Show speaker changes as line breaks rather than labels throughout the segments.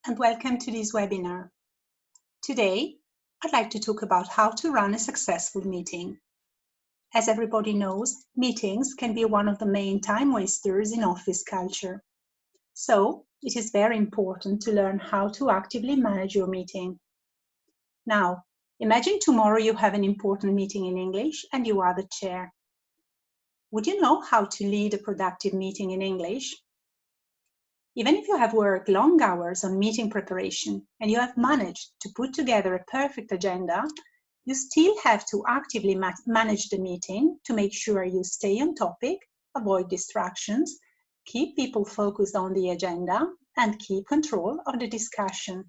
and welcome to this webinar. Today, I'd like to talk about how to run a successful meeting. As everybody knows, meetings can be one of the main time wasters in office culture. So, it is very important to learn how to actively manage your meeting. Now, imagine tomorrow you have an important meeting in English and you are the chair. Would you know how to lead a productive meeting in English? Even if you have worked long hours on meeting preparation and you have managed to put together a perfect agenda, you still have to actively manage the meeting to make sure you stay on topic, avoid distractions, keep people focused on the agenda, and keep control of the discussion.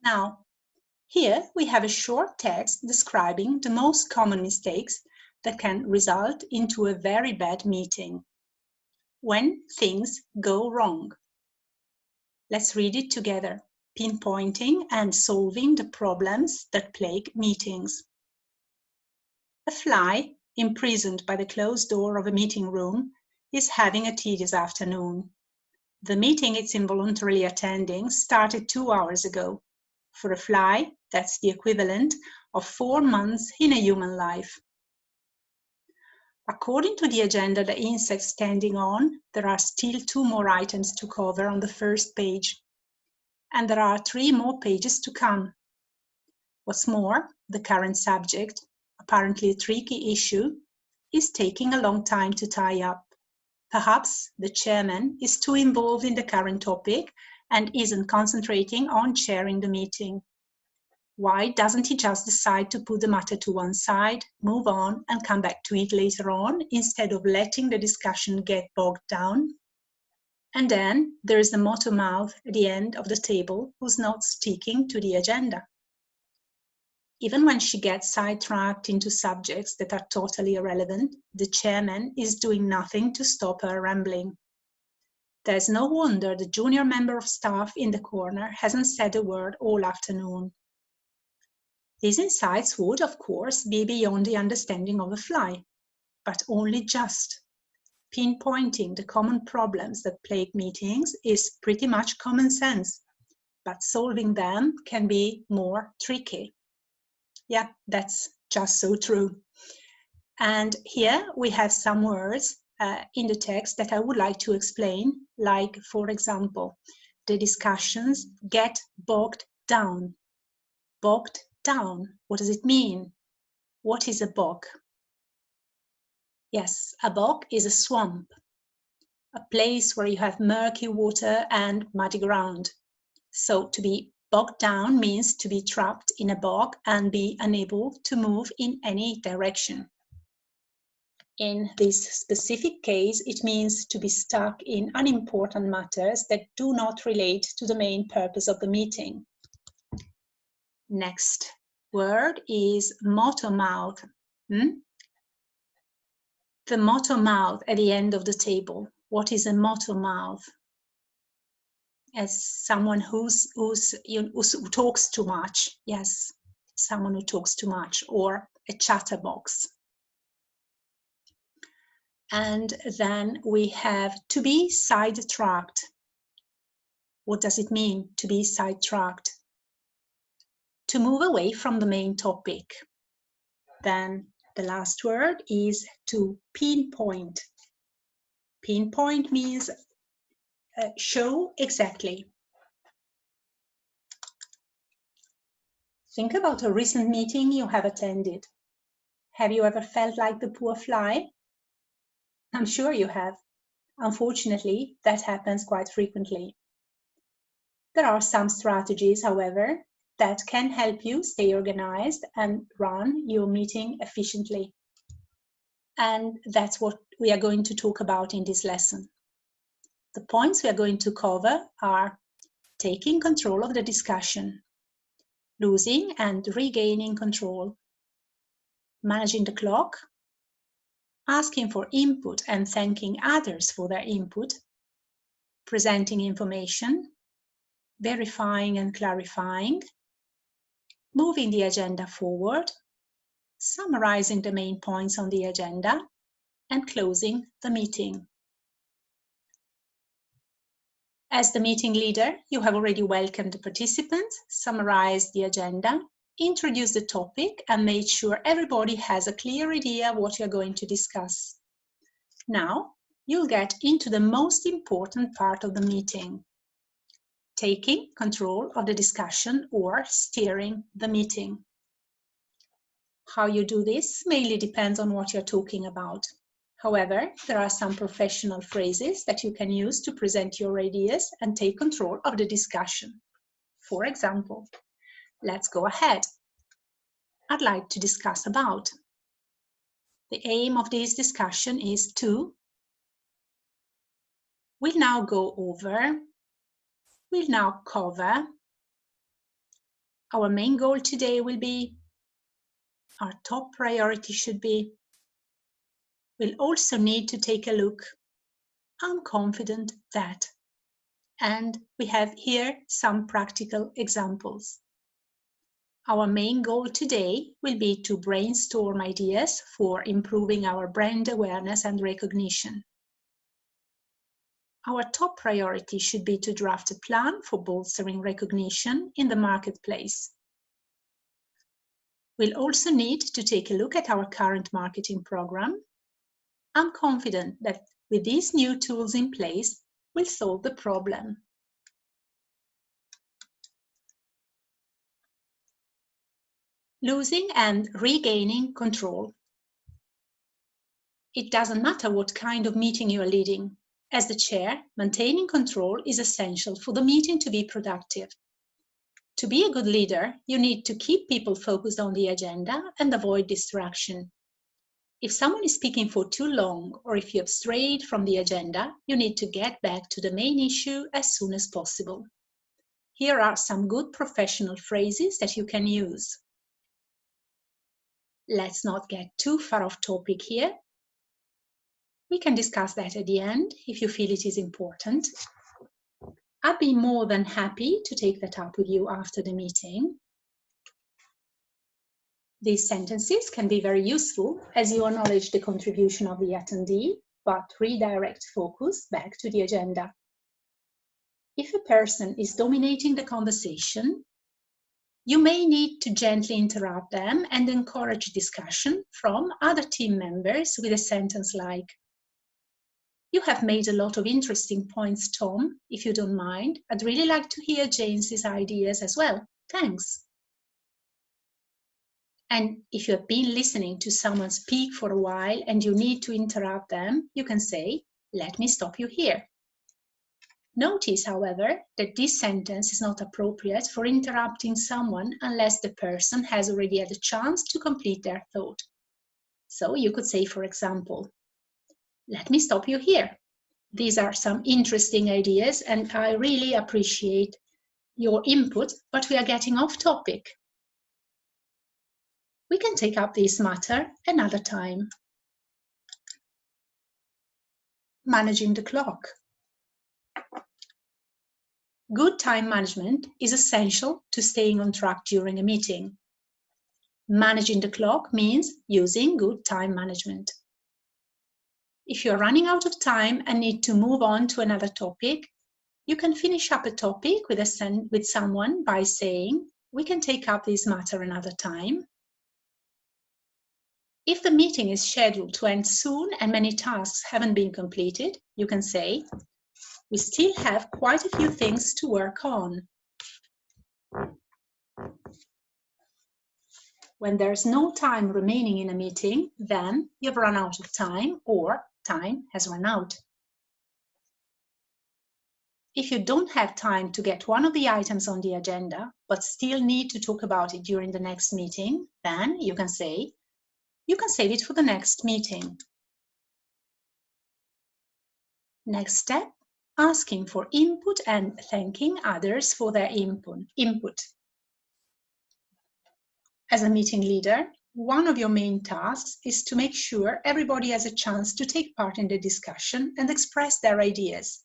Now, here we have a short text describing the most common mistakes that can result into a very bad meeting. When things go wrong. Let's read it together, pinpointing and solving the problems that plague meetings. A fly, imprisoned by the closed door of a meeting room, is having a tedious afternoon. The meeting it's involuntarily attending started 2 hours ago. For a fly, that's the equivalent of 4 months in a human life. According to the agenda the insect's standing on, there are still 2 more items to cover on the first page. And there are 3 more pages to come. What's more, the current subject, apparently a tricky issue, is taking a long time to tie up. Perhaps the chairman is too involved in the current topic and isn't concentrating on chairing the meeting. Why doesn't he just decide to put the matter to one side, move on, and come back to it later on, instead of letting the discussion get bogged down? And then there is the motto mouth at the end of the table who's not sticking to the agenda. Even when she gets sidetracked into subjects that are totally irrelevant, the chairman is doing nothing to stop her rambling. There's no wonder the junior member of staff in the corner hasn't said a word all afternoon. These insights would, of course, be beyond the understanding of a fly, but only just. Pinpointing the common problems that plague meetings is pretty much common sense, but solving them can be more tricky. Yeah, that's just so true. And here we have some words in the text that I would like to explain, like, for example, the discussions get bogged down. Bogged down. What does it mean? What is a bog? Yes, a bog is a swamp, a place where you have murky water and muddy ground. So to be bogged down means to be trapped in a bog and be unable to move in any direction. In this specific case, it means to be stuck in unimportant matters that do not relate to the main purpose of the meeting. Next word is motto mouth. The motto mouth at the end of the table. What is a motto mouth? As someone who talks too much. Yes, someone who talks too much, or a chatterbox. And then we have to be sidetracked. What does it mean to be sidetracked? To move away from the main topic. Then the last word is to pinpoint. Pinpoint means show exactly. Think about a recent meeting you have attended. Have you ever felt like the poor fly? I'm sure you have. Unfortunately, that happens quite frequently. There are some strategies, however, that can help you stay organized and run your meeting efficiently. And that's what we are going to talk about in this lesson. The points we are going to cover are taking control of the discussion, losing and regaining control, managing the clock, asking for input and thanking others for their input, presenting information, verifying and clarifying, moving the agenda forward, summarizing the main points on the agenda, and closing the meeting. As the meeting leader, you have already welcomed the participants, summarized the agenda, introduced the topic, and made sure everybody has a clear idea of what you're going to discuss. Now, you'll get into the most important part of the meeting, taking control of the discussion or steering the meeting. How you do this mainly depends on what you're talking about. However, there are some professional phrases that you can use to present your ideas and take control of the discussion. For example, let's go ahead. I'd like to discuss about. The aim of this discussion is to. We'll now go over. We'll now cover. Our main goal today will be. Our top priority should be. We'll also need to take a look. I'm confident that. And we have here some practical examples. Our main goal today will be to brainstorm ideas for improving our brand awareness and recognition. Our top priority should be to draft a plan for bolstering recognition in the marketplace. We'll also need to take a look at our current marketing program. I'm confident that with these new tools in place, we'll solve the problem. Losing and regaining control. It doesn't matter what kind of meeting you are leading. As the chair, maintaining control is essential for the meeting to be productive. To be a good leader, you need to keep people focused on the agenda and avoid distraction. If someone is speaking for too long, or if you have strayed from the agenda, you need to get back to the main issue as soon as possible. Here are some good professional phrases that you can use. Let's not get too far off topic here. We can discuss that at the end if you feel it is important. I'd be more than happy to take that up with you after the meeting. These sentences can be very useful as you acknowledge the contribution of the attendee, but redirect focus back to the agenda. If a person is dominating the conversation, you may need to gently interrupt them and encourage discussion from other team members with a sentence like, "You have made a lot of interesting points, Tom. If you don't mind, I'd really like to hear James's ideas as well. Thanks." And if you have been listening to someone speak for a while and you need to interrupt them, you can say, "Let me stop you here." Notice, however, that this sentence is not appropriate for interrupting someone unless the person has already had a chance to complete their thought. So you could say, for example, "Let me stop you here. These are some interesting ideas and I really appreciate your input, but we are getting off topic. We can take up this matter another time." Managing the clock. Good time management is essential to staying on track during a meeting. Managing the clock means using good time management. If you're running out of time and need to move on to another topic, you can finish up a topic with someone by saying, "We can take up this matter another time." If the meeting is scheduled to end soon and many tasks haven't been completed, you can say, "We still have quite a few things to work on." When there's no time remaining in a meeting, then you've run out of time or time has run out. If you don't have time to get one of the items on the agenda, but still need to talk about it during the next meeting, then you can say, "You can save it for the next meeting." Next step, asking for input and thanking others for their input. As a meeting leader, one of your main tasks is to make sure everybody has a chance to take part in the discussion and express their ideas.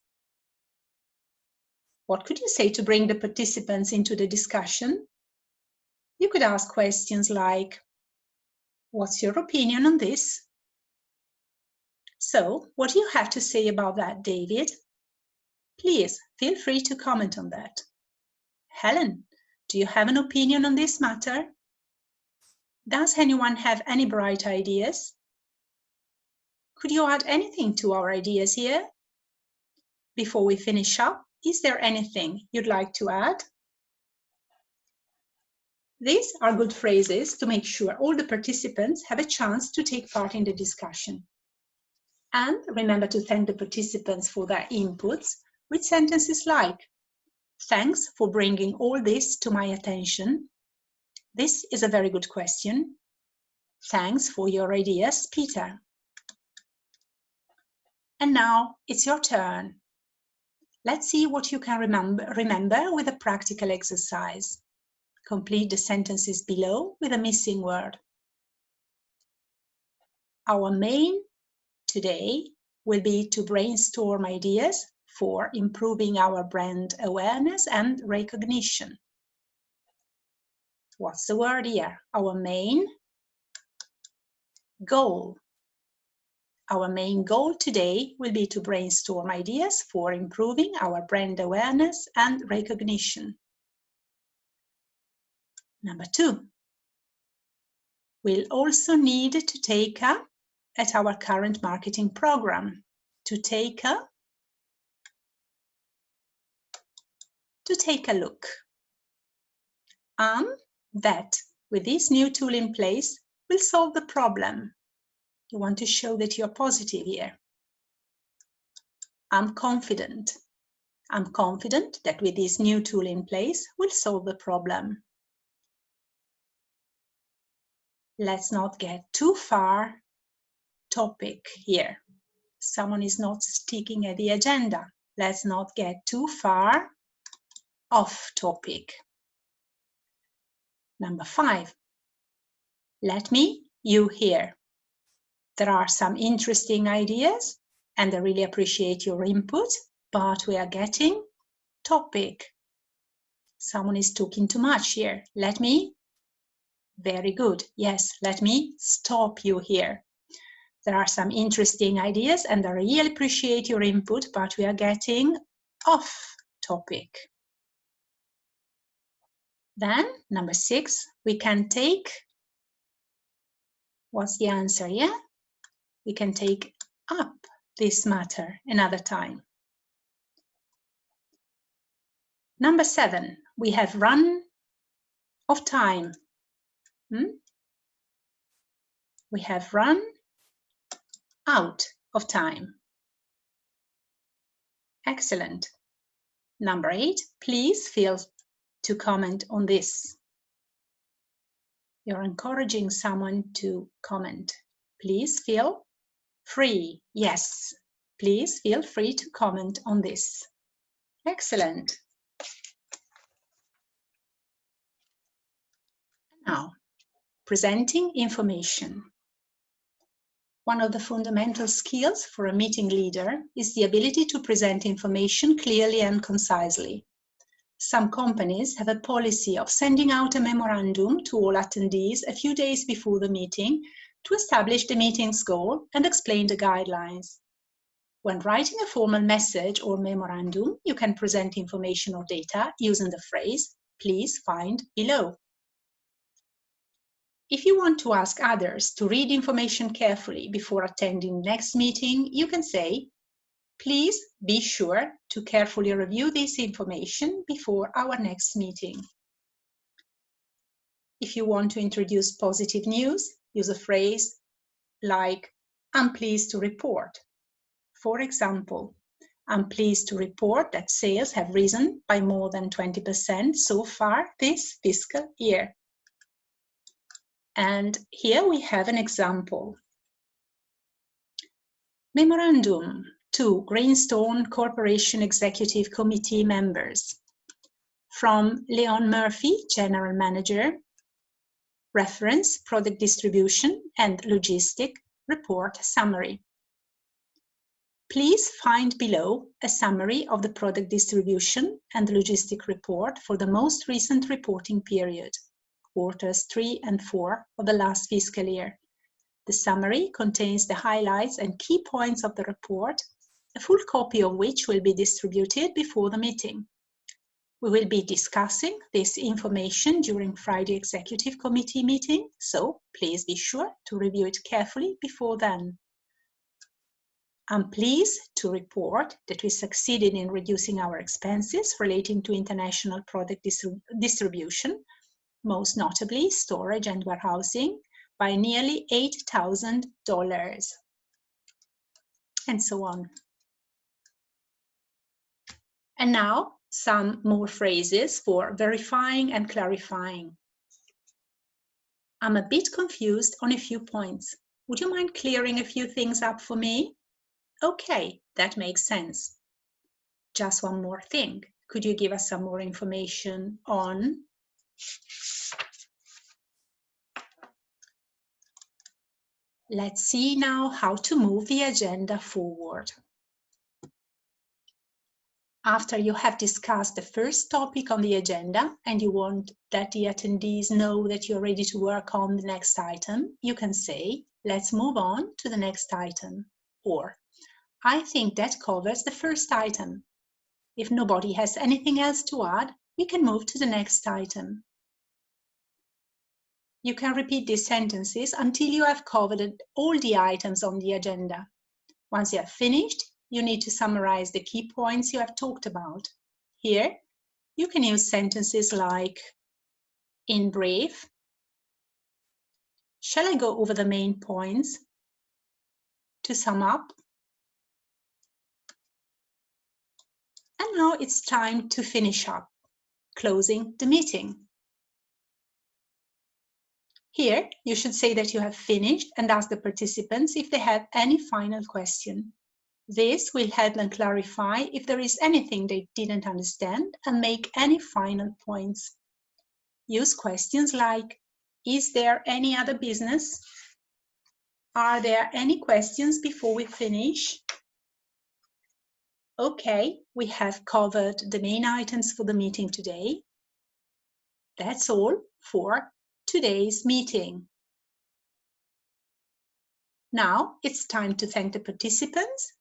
What could you say to bring the participants into the discussion? You could ask questions like, "What's your opinion on this?" "So, what do you have to say about that, David?" Please feel free to comment on that. Helen, do you have an opinion on this matter? Does anyone have any bright ideas? Could you add anything to our ideas here? Before we finish up, is there anything you'd like to add? These are good phrases to make sure all the participants have a chance to take part in the discussion. And remember to thank the participants for their inputs with sentences like, "Thanks for bringing all this to my attention. This is a very good question. Thanks for your ideas, Peter." And now it's your turn. Let's see what you can remember with a practical exercise. Complete the sentences below with a missing word. Our main today will be to brainstorm ideas for improving our brand awareness and recognition. What's the word here? Our main goal. Our main goal today will be to brainstorm ideas for improving our brand awareness and recognition. Number 2. We'll also need to take a at our current marketing program. To take a look. That with this new tool in place will solve the problem. You want to show that you're positive here. I'm confident. I'm confident that with this new tool in place we'll solve the problem. Let's not get too far topic here. Someone is not sticking at the agenda. Let's not get too far off topic. Number 5. Let me, you hear. There are some interesting ideas and I really appreciate your input, but we are getting topic. Someone is talking too much here. Let me, very good. Yes, let me stop you here. There are some interesting ideas and I really appreciate your input, but we are getting off topic. Then, number 6, we can take, what's the answer here? We can take up this matter another time. Number 7, we have run of time. We have run out of time. Excellent. Number 8, please feel to comment on this. You're encouraging someone to comment. Please feel free. Yes, please feel free to comment on this. Excellent. Now, presenting information. One of the fundamental skills for a meeting leader is the ability to present information clearly and concisely. Some companies have a policy of sending out a memorandum to all attendees a few days before the meeting to establish the meeting's goal and explain the guidelines. When writing a formal message or memorandum, you can present information or data using the phrase, "Please find below." If you want to ask others to read information carefully before attending the next meeting, you can say, "Please be sure to carefully review this information before our next meeting." If you want to introduce positive news, use a phrase like, "I'm pleased to report." For example, "I'm pleased to report that sales have risen by more than 20% so far this fiscal year." And here we have an example. Memorandum to Greenstone Corporation Executive Committee members. From Leon Murphy, General Manager. Reference, Product Distribution and Logistic Report Summary. Please find below a summary of the product distribution and logistic report for the most recent reporting period, quarters 3 and 4 of the last fiscal year. The summary contains the highlights and key points of the report a full copy of which will be distributed before the meeting. We will be discussing this information during Friday Executive Committee meeting, so please be sure to review it carefully before then. I'm pleased to report that we succeeded in reducing our expenses relating to international product distribution, most notably storage and warehousing, by nearly $8,000, and so on. And now, some more phrases for verifying and clarifying. I'm a bit confused on a few points. Would you mind clearing a few things up for me? Okay, that makes sense. Just one more thing. Could you give us some more information on? Let's see now how to move the agenda forward. After you have discussed the first topic on the agenda and you want that the attendees know that you're ready to work on the next item, you can say, let's move on to the next item. Or, I think that covers the first item. If nobody has anything else to add, we can move to the next item. You can repeat these sentences until you have covered all the items on the agenda. Once you have finished, you need to summarize the key points you have talked about. Here, you can use sentences like, in brief, shall I go over the main points? To sum up, and now it's time to finish up, closing the meeting. Here, you should say that you have finished and ask the participants if they have any final question. This will help them clarify if there is anything they didn't understand and make any final points. Use questions like, is there any other business? Are there any questions before we finish? Okay, we have covered the main items for the meeting today. That's all for today's meeting. Now it's time to thank the participants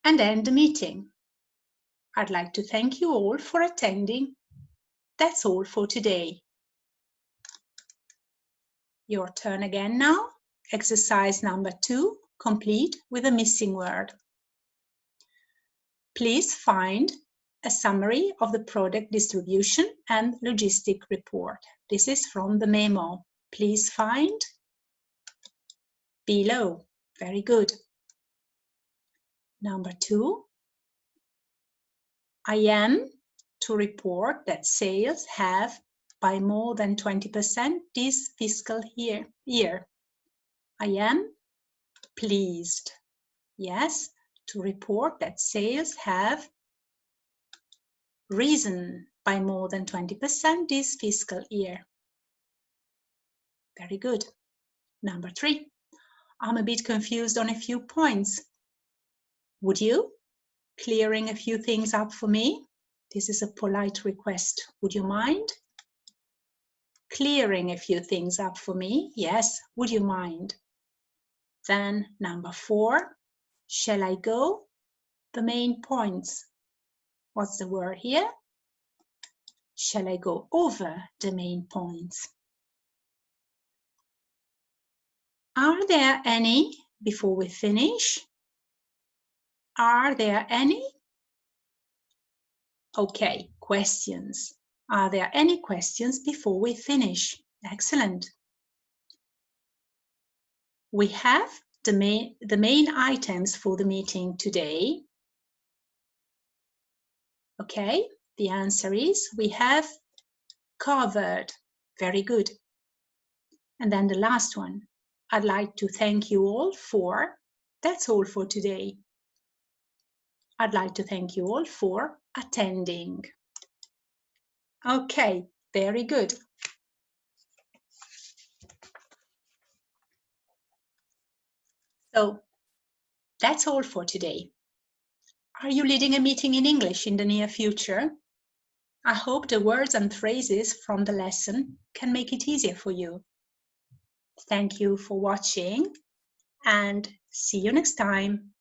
and end the meeting. I'd like to thank you all for attending. That's all for today. Your turn again now. Exercise number 2, complete with a missing word. Please find a summary of the product distribution and logistic report. This is from the memo. Please find below. Very good. Number 2, I am to report that sales have by more than 20% this fiscal year. I am pleased. Yes, to report that sales have risen by more than 20% this fiscal year. Very good. Number 3, I'm a bit confused on a few points. Would you? Clearing a few things up for me? This is a polite request. Would you mind? Clearing a few things up for me? Yes, would you mind? Then number 4, shall I go? The main points. What's the word here? Shall I go over the main points? Are there any before we finish? Are there any? Okay, questions. Are there any questions before we finish? Excellent. We have the main items for the meeting today. Okay, the answer is we have covered. Very good. And then the last one. I'd like to thank you all for, that's all for today. I'd like to thank you all for attending. Okay, very good. So that's all for today. Are you leading a meeting in English in the near future? I hope the words and phrases from the lesson can make it easier for you. Thank you for watching and see you next time.